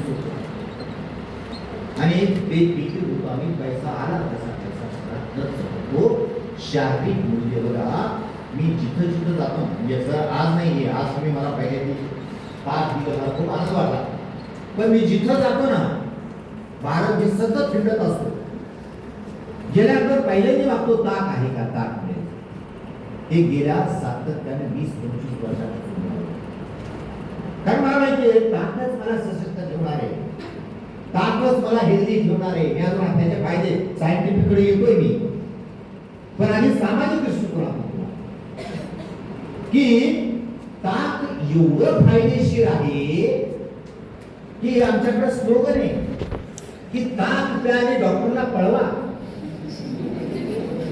होतो आणि ते पीक होतो आम्ही पैसा आला तसा तो शारीरिक मूल्य बघा. मी जिथं जिथं जातो म्हणजे जर आज नाही आज तुम्ही मला पहिले पाच दिवस खूप आनंद वाटला, पण मी जिथं जातो ना भारत मी सतत फिरत असतो. गेल्यानंतर पहिल्यांदा वागतो ताक आहे का ताक मिळेल. हे गेल्या सातत्याने 20-25 वर्षापासून कारण मला माहिती आहे ताकच मला सशक्त ठेवणार आहे, ताकच मला हेल्दी ठेवणार आहे. मी अजून त्याचे फायदे सायंटिफिक कडे येतोय मी, पण आधी सामाजिक दृष्टिकोनातून की ताक एवढं फायदेशीर आहे की आमच्याकडे स्लोगन आहे की ताक प्या आणि डॉक्टरला पळवा.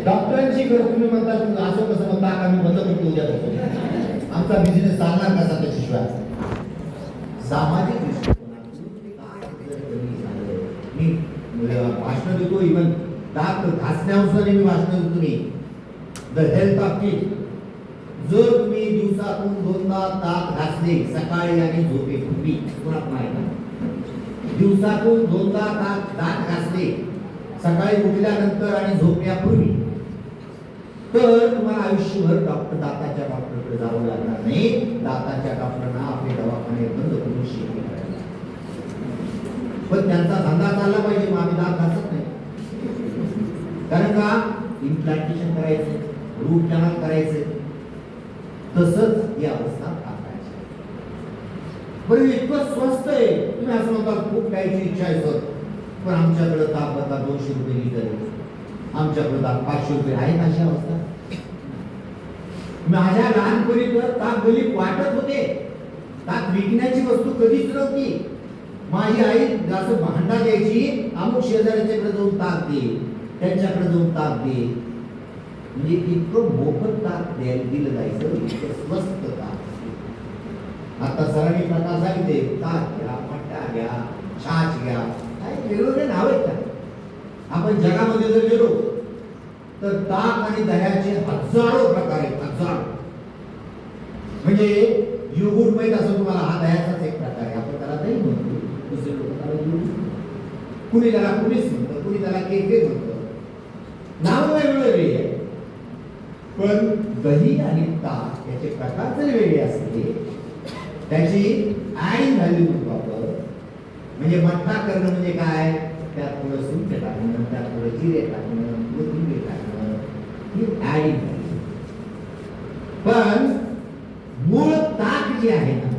डॉक्टरांची गरज तुम्ही म्हणता असं कसं म्हणता आम्ही बंद करतो उद्यापासून आमचा बिझनेस चालणार कसा त्याच्याशिवाय. सामाजिक दृष्टिकोनातून मी भाषण देतो, इव्हन ताक घासण्यानुसार मी भाषण देतो. मी द हेल्थ ऑफ किड जर तुम्ही दिवसातून 2दा ताक घासले सकाळी आणि झोपेपूर्वी कोणात नाही दिवसातून 2दा दात घासले सकाळी उठल्यानंतर आणि झोपण्यापूर्वी तर तुम्हाला आयुष्यभर दाताच्या डॉक्टरकडे जावं लागणार नाही. दाताच्या डॉक्टरांना आपले दवाखाने बंद करून शेती करायला, पण त्यांचा धंदा चालला पाहिजे. मग आम्ही दात घासत नाही कारण का इम्प्लांटेशन करायचं, रूट कॅनल करायचं, तसंच ही अवस्था टाकायची. बरं इतकं स्वस्त आहे. तुम्ही असं म्हणता खूप काहीची इच्छा आहे सर, पण आमच्याकडे ताक आता 200 रुपये लिटर आहे, आमच्याकडे ताक 500 रुपये आहे. अशी अवस्था माझ्या लहानपणी तर ताक गली वाटत होते. ताक विकण्याची वस्तू कधीच नव्हती. माझी आई असं भांडा द्यायची, अमुक शेजाऱ्याच्याकडे जाऊन ताक दे, त्यांच्याकडे जाऊन ताक दे. म्हणजे इतकं मोफत ताक दिलं जायचं, इतकं स्वस्त ताक. आता सरांनी प्रकार सांगितले ताक घ्या, मट्टा घ्या, छाछ घ्या, काही वेगवेगळे नाव आहेत का. आपण जगामध्ये जर गेलो तर ताक आणि दह्याचे हजारो प्रकार आहेत, हजारो. म्हणजे योगुर्ट माहित असं तुम्हाला हा दह्याचाच एक प्रकार आहे. आपण त्याला दही म्हणतो, दुसरे लोक त्याला योगुर्ट, कुणी त्याला कुणीच म्हणतं, कुणी त्याला केके म्हणतं, नाव वेगवेगळे आहे. पण दही आणि ताक याचे प्रकार जरी वेगळे असले त्याची ऍडिंग व्हॅल्यू म्हणतो आपण. म्हणजे मठ्ठा करणं म्हणजे काय, त्यात थोडं सुंठ टाकणं, त्यात थोडं जिरे टाकणं, कोथिंबीर टाकणं, ही ऍडिंग व्हॅल्यू. पण मूळ ताक जे आहे ना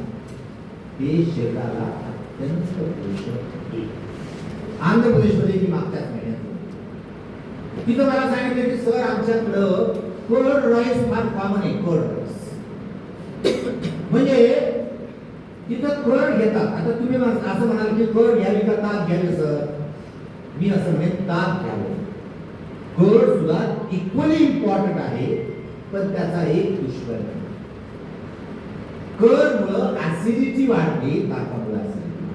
ते शरीराला अत्यंत पोषक आहे. आंध्र प्रदेशमध्ये मी मागच्याच महिन्यात तिथं मला सांगितलं की सर आमच्याकडं कर्ड राईस फार कॉमन आहे. कर्ड राईस म्हणजे तिथं कर्ड घेतात. आता तुम्ही असं म्हणाल की कर्ड घ्यावी का ताक घ्यावे सर, मी असं म्हणेन ताक घ्यावं. कर्ड सुद्धा इक्वली इम्पॉर्टंट आहे, पण त्याचा एक दुष्परिणाम आहे. कर्ड मुळे ऍसिडिटी वाढते, ताकामुळे ऍसिडिटी.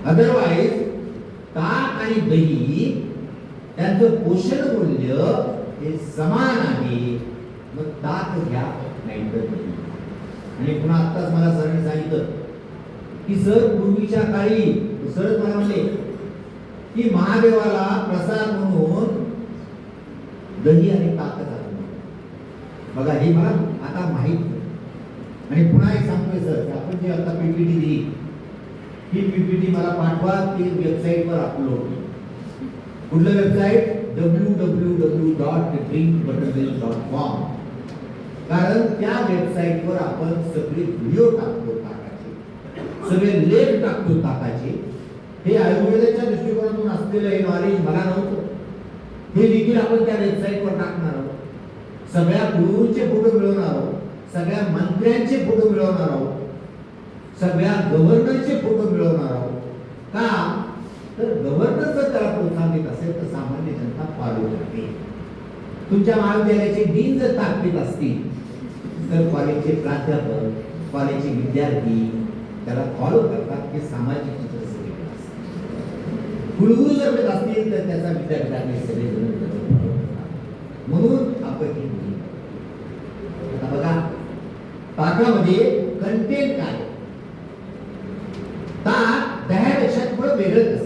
अदरवाईज ताक आणि दही त्यांचं पोषण मूल्य हे समान आहे. मग ताक घ्या नाही तर दही. आणि पुन्हा आत्ताच मला सरांनी सांगितलं की सर पूर्वीच्या काळी सरच मला म्हणले की महादेवाला प्रसाद म्हणून दही आणि ताक जातं. बघा हे मला आता माहित नाही. आणि पुन्हा एक सांगतोय सर आपण जी आता पीपीटी दिली ही पीपीटी मला पाठवा, ती वेबसाईटवर अपलोड. कुठलं वेबसाईट, www.drinkbuttermilk.com. कारण त्या वेबसाईटवर आपण सगळे व्हिडिओ टाकतो ताकाचे, सगळे लेख टाकतो ताकाचे. हे आयुर्वेदाच्या दृष्टिकोनातून असलेलं हे नॉलेज मला नव्हतं. हे देखील आपण त्या वेबसाईटवर टाकणार आहोत. सगळ्या गुरूंचे फोटो मिळवणार आहोत, सगळ्या मंत्र्यांचे फोटो मिळवणार आहोत, सगळ्या गव्हर्नरचे फोटो मिळवणार आहोत. का तर गव्हर्नर जर त्याला प्रोत्साहन देत असेल तर सामान्य जनता फॉलो करते. तुमच्या महाविद्यालयाचे डीन जर ताकदीत असतील तर कॉलेजचे प्राध्यापक, कॉलेजचे विद्यार्थी त्याला फॉलो करतात. हे सामाजिक चित्र सगळे असतात. गुरुगुरु जर देत असतील तर त्याचा विद्यार्थ्यांनी सगळे जण फॉलो करतात. म्हणून आपण आता बघा ताकामध्ये कंटेंट काय. ताक दह्यापेक्षा थोडं वेगळं